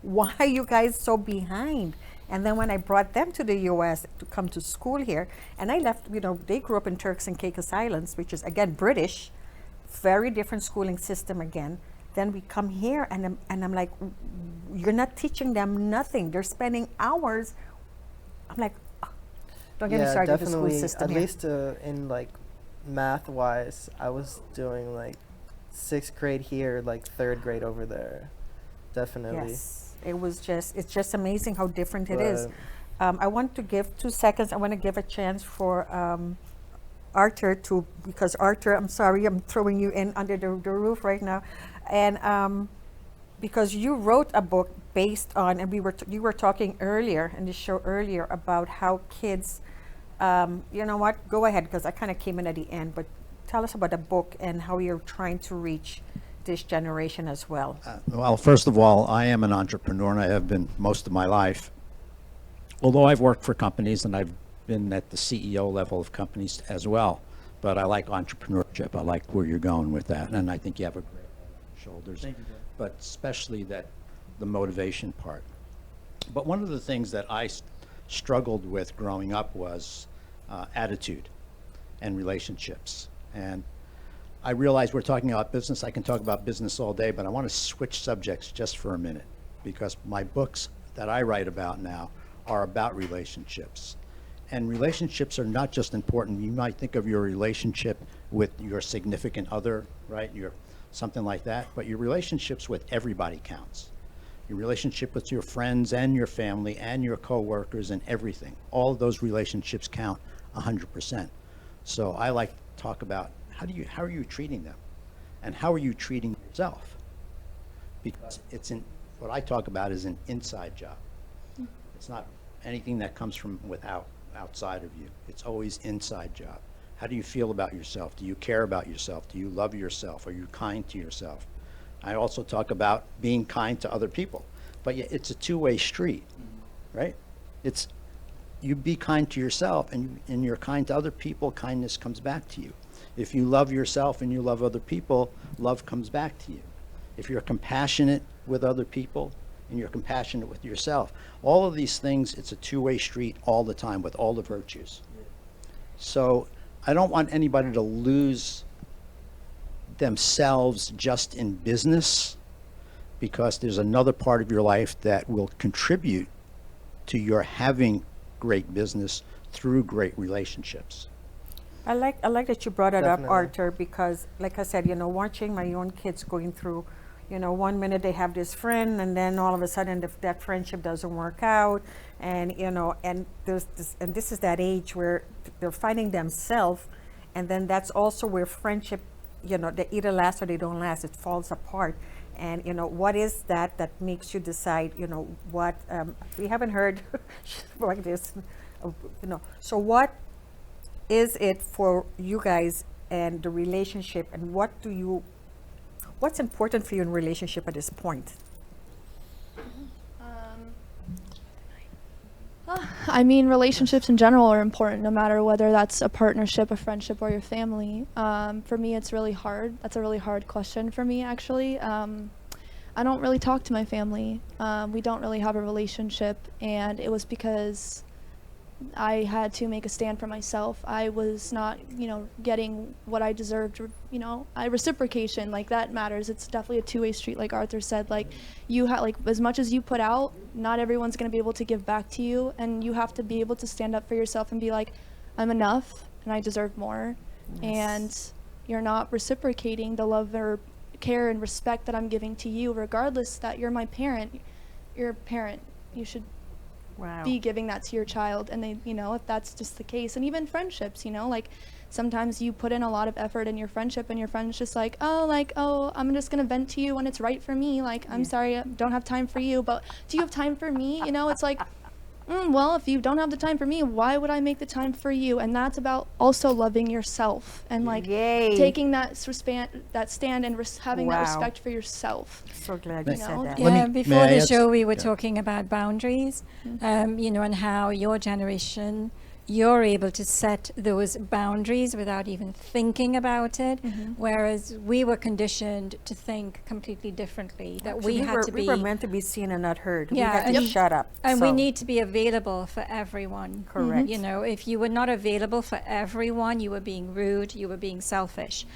Why are you guys so behind? And then when I brought them to the US to come to school here, and I left, they grew up in Turks and Caicos Islands, which is again British, very different schooling system again. Then we come here and I'm like, you're not teaching them nothing. They're spending hours. I'm like, oh, don't get me started with the school
definitely.
system
At
here.
least in like math wise, I was doing like 6th grade here, like 3rd grade over there. Definitely.
Yes, it's just amazing how different it is.
But-
I want to give 2 seconds. I want to give a chance for Arthur because Arthur, I'm sorry, I'm throwing you in under the roof right now. And because you wrote a book based on, and you were talking earlier in the show earlier about how kids, you know what, go ahead, because I kind of came in at the end, but tell us about the book and how you're trying to reach this generation as well.
Well, first of all, I am an entrepreneur, and I have been most of my life. Although I've worked for companies and I've been at the CEO level of companies as well, but I like entrepreneurship. I like where you're going with that, and I think you have a great head on your shoulders.
Thank you, Jeff.
But especially the motivation part. But one of the things that I struggled with growing up was attitude and relationships. And I realize we're talking about business. I can talk about business all day, but I want to switch subjects just for a minute, because my books that I write about now are about relationships. And relationships are not just important. You might think of your relationship with your significant other, right? Something like that, but your relationships with everybody counts. Your relationship with your friends and your family and your coworkers and everything. All of those relationships count 100%. So I like to talk about how are you treating them, and how are you treating yourself? Because what I talk about is an inside job. It's not anything that comes from outside of you. It's always inside job. How do you feel about yourself? Do you care about yourself? Do you love yourself? Are you kind to yourself? I also talk about being kind to other people, but it's a two-way street, right? It's you be kind to yourself, and you're kind to other people, kindness comes back to you. If you love yourself and you love other people, love comes back to you. If you're compassionate with other people and you're compassionate with yourself, all of these things, it's a two-way street all the time with all the virtues. So I don't want anybody to lose themselves just in business, because there's another part of your life that will contribute to your having great business through great relationships.
I like that you brought it up,
Definitely.
Arthur, because like I said, watching my own kids going through, one minute they have this friend, and then all of a sudden that friendship doesn't work out, and and this is that age where they're finding themselves, and then that's also where friendship, they either last or they don't last. It falls apart. And what is that makes you decide, what we haven't heard like this, so what is it for you guys and the relationship, and what's important for you in relationship at this point?
I mean, relationships in general are important, no matter whether that's a partnership, a friendship, or your family. For me, it's really hard. That's a really hard question for me, actually. I don't really talk to my family. We don't really have a relationship, and it was because I had to make a stand for myself. I was not, getting what I deserved, reciprocation, like that matters. It's definitely a two-way street, like Arthur said. Like, as much as you put out, not everyone's going to be able to give back to you, and you have to be able to stand up for yourself and be like, I'm enough and I deserve more. Yes. And you're not reciprocating the love or care and respect that I'm giving to you, regardless that you're my parent. You're a parent. You should be giving that to your child. And they, if that's just the case, and even friendships, like sometimes you put in a lot of effort in your friendship, and your friend's just like, oh, I'm just gonna vent to you when it's right for me. Like, I'm sorry, I don't have time for you, but do you have time for me? It's like, well, if you don't have the time for me, why would I make the time for you? And that's about also loving yourself, and like taking that stand and having that respect for yourself.
So glad you said that.
Yeah, before the show we were talking about boundaries, and how your generation, you're able to set those boundaries without even thinking about it, whereas we were conditioned to think completely differently, that
Actually, we were meant to be seen and not heard.
Yeah,
we had to shut up.
And we need to be available for everyone.
Correct.
If you were not available for everyone, you were being rude, you were being selfish.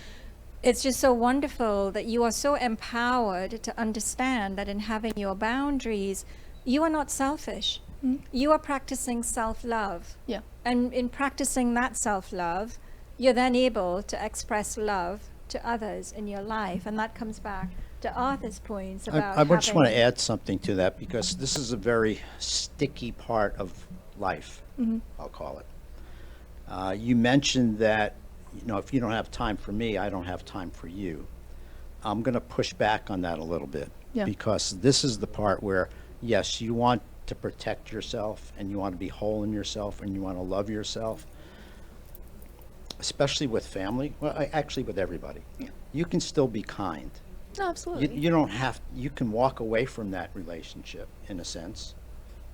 It's just so wonderful that you are so empowered to understand that in having your boundaries, you are not selfish. You are practicing self-love. Yeah. And in practicing that self-love, you're then able to express love to others in your life. And that comes back to Arthur's points about
I just want to add something to that, because this is a very sticky part of life, I'll call it. You mentioned that, if you don't have time for me, I don't have time for you. I'm going to push back on that a little bit, because this is the part where, yes, you want to protect yourself, and you want to be whole in yourself, and you want to love yourself, especially with family. Well, actually with everybody. You can still be kind.
No, absolutely.
You don't have, you can walk away from that relationship in a sense,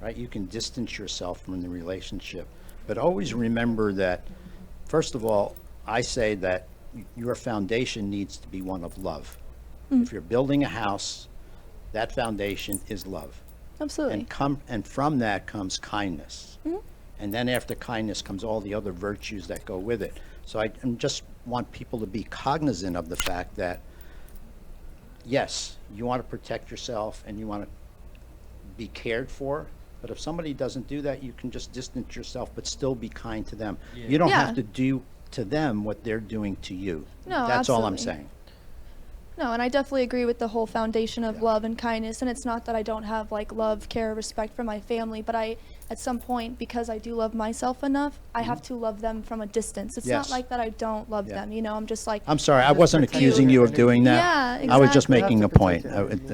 right? You can distance yourself from the relationship, but always remember that, first of all, I say that your foundation needs to be one of love. If you're building a house, that foundation is love.
Absolutely.
And from that comes kindness. And then after kindness comes all the other virtues that go with it. So I just want people to be cognizant of the fact that, yes, you want to protect yourself and you want to be cared for, but if somebody doesn't do that, you can just distance yourself but still be kind to them. You don't have to do to them what they're doing to you.
No,
that's all I'm
absolutely.
saying.
No, and I definitely agree with the whole foundation of love and kindness. And it's not that I don't have like love, care, respect for my family, but I at some point, because I do love myself enough, I have to love them from a distance. It's not
Yes.
like that I don't love them, you know, I'm just like,
I'm sorry, I wasn't accusing you of doing that.
Yeah,
I was just
exactly.
making a point.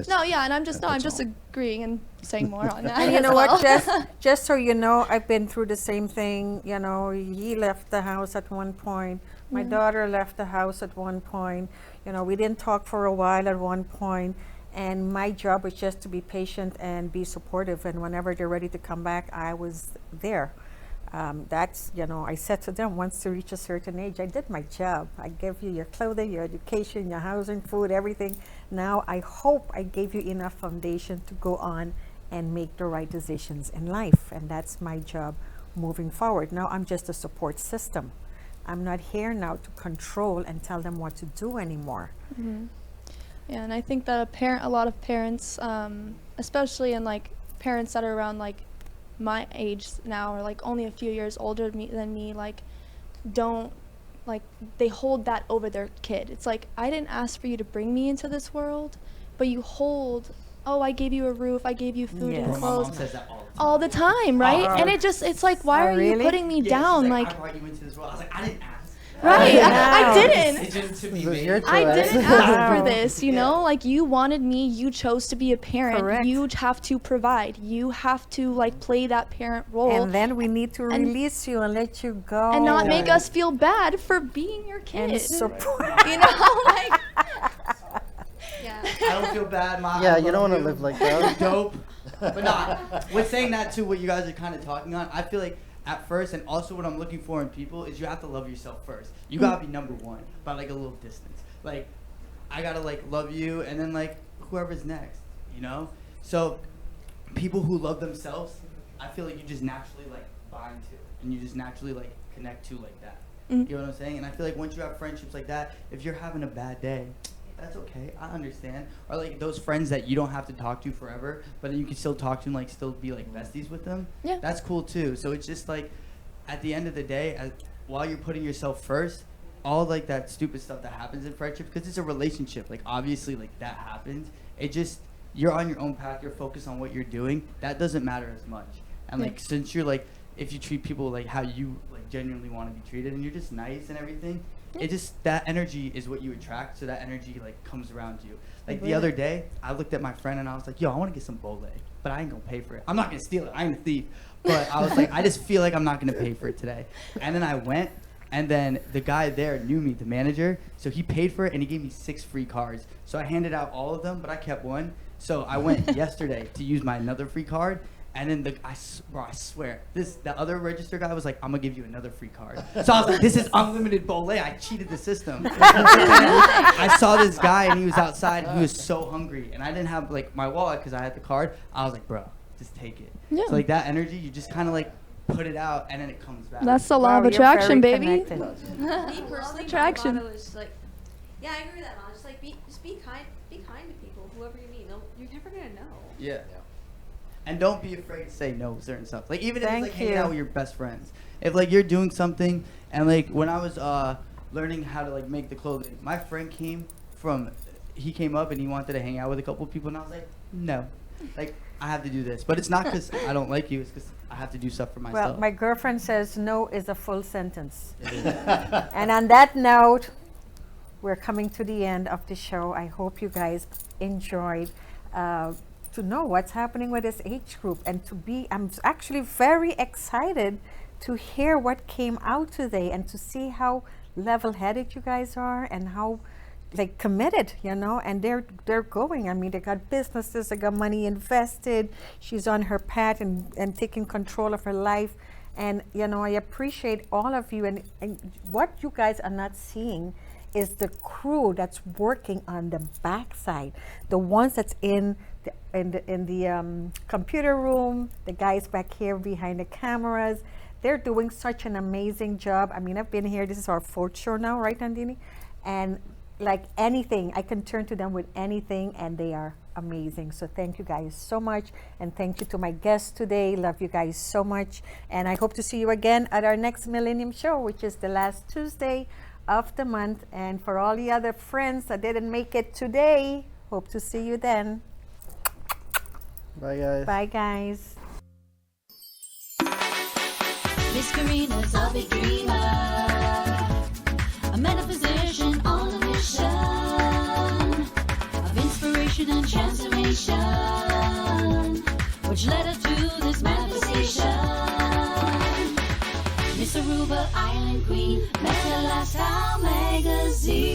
no, yeah, and I'm just
That's all.
agreeing and saying more on that.
And you
as
know
well.
what? Just so you know, I've been through the same thing. You know, he left the house at one point. My daughter left the house at one point. You know, we didn't talk for a while at one point. And my job was just to be patient and be supportive. And whenever they're ready to come back, I was there. That's, you know, I said to them, once they reach a certain age, I did my job. I gave you your clothing, your education, your housing, food, everything. Now I hope I gave you enough foundation to go on and make the right decisions in life. And that's my job moving forward. Now I'm just a support system. I'm not here now to control and tell them what to do anymore.
Yeah, and I think that a lot of parents, especially in like parents that are around like my age now, or like only a few years older than me, like don't, like they hold that over their kid. It's like, I didn't ask for you to bring me into this world, but you hold, oh, I gave you a roof, I gave you food
Yes.
and
My
clothes
mom says that
all the time, right? And it's like, why
Oh,
are you
really?
putting me
Yeah,
down?
she's
Like,
I brought you into this world. I was like, I didn't ask.
right, I
Wow.
didn't.
Decision to be
This is
made.
your
I
choice.
didn't ask
Wow.
for this, you know? Like, you wanted me, you chose to be a parent.
Correct.
You have to provide. You have to, like, play that parent role
And then we need to
And-
release you and let you go.
and not make us feel bad for being your kid.
and support.
You know, like,
Yeah.
I don't feel bad, Mom.
Yeah, you don't want to live like that.
Dope. But not. With saying that too, what you guys are kind of talking on, I feel like at first, and also what I'm looking for in people is you have to love yourself first. You gotta be number one by like a little distance. Like, I gotta like love you, and then like whoever's next, you know. So, people who love themselves, I feel like you just naturally like bind to, and you just naturally like connect to like that. You know what I'm saying? And I feel like once you have friendships like that, if you're having a bad day, that's okay. I understand. Or like those friends that you don't have to talk to forever, but then you can still talk to and like still be like besties with them.
Yeah.
That's cool too. So it's just like, at the end of the day, while you're putting yourself first, all like that stupid stuff that happens in friendship, because it's a relationship. Like obviously, like that happens. It just, you're on your own path. You're focused on what you're doing. That doesn't matter as much. And like since you're like, if you treat people like how you like genuinely want to be treated, and you're just nice and everything, it just, that energy is what you attract. So that energy like comes around you. Like the other day, I looked at my friend and I was like, yo, I want to get some bole, but I ain't gonna pay for it. I'm not gonna steal it. I ain't a thief. But I was like, I just feel like I'm not gonna pay for it today. And then I went, and then the guy there knew me, the manager, so he paid for it and he gave me 6 free cards. So I handed out all of them, but I kept one. So I went yesterday to use my another free card. And then I swear, the other register guy was like, I'm gonna give you another free card. So I was like, this is unlimited bole. I cheated the system. I saw this guy and he was outside. And he was so hungry, and I didn't have like my wallet because I had the card. I was like, bro, just take it.
Yeah.
So like that energy, you just kind of like put it out, and then it comes back.
that's the law
Wow,
of
you're
attraction,
very
baby.
connected.
Me personally,
Attraction.
my motto is like, yeah, I agree with that, Mom. Just like be kind to people, whoever you meet. You're never gonna know.
Yeah. And don't be afraid to say no to certain stuff. Like even if
Thank
it's like hanging
you.
out with your best friends. If like you're doing something, and like when I was learning how to like make the clothing, my friend came up and he wanted to hang out with a couple of people, and I was like, no, like I have to do this. But it's not because I don't like you, it's because I have to do stuff for myself.
Well, my girlfriend says no is a full sentence. And on that note, we're coming to the end of the show. I hope you guys enjoyed to know what's happening with this age group, and I'm actually very excited to hear what came out today and to see how level-headed you guys are and how like committed, you know, and they're going. I mean, they got businesses, they got money invested. She's on her path and taking control of her life. And, you know, I appreciate all of you. And what you guys are not seeing is the crew that's working on the backside, the ones that's in the computer room, the guys back here behind the cameras. They're doing such an amazing job. I mean, I've been here, this is our 4th show now, right, Nandini? And like anything, I can turn to them with anything, and they are amazing. So thank you guys so much, and thank you to my guests today. Love you guys so much, and I hope to see you again at our next Millennium Show, which is the last Tuesday of the month. And for all the other friends that didn't make it today, hope to see you then.
Bye, guys.
Bye, guys.
Miss Karina's a big dreamer, a metaphysician on a mission of inspiration and transformation, which led her to this manifestation. Miss Aruba Island Queen, Meta Lifestyle Magazine.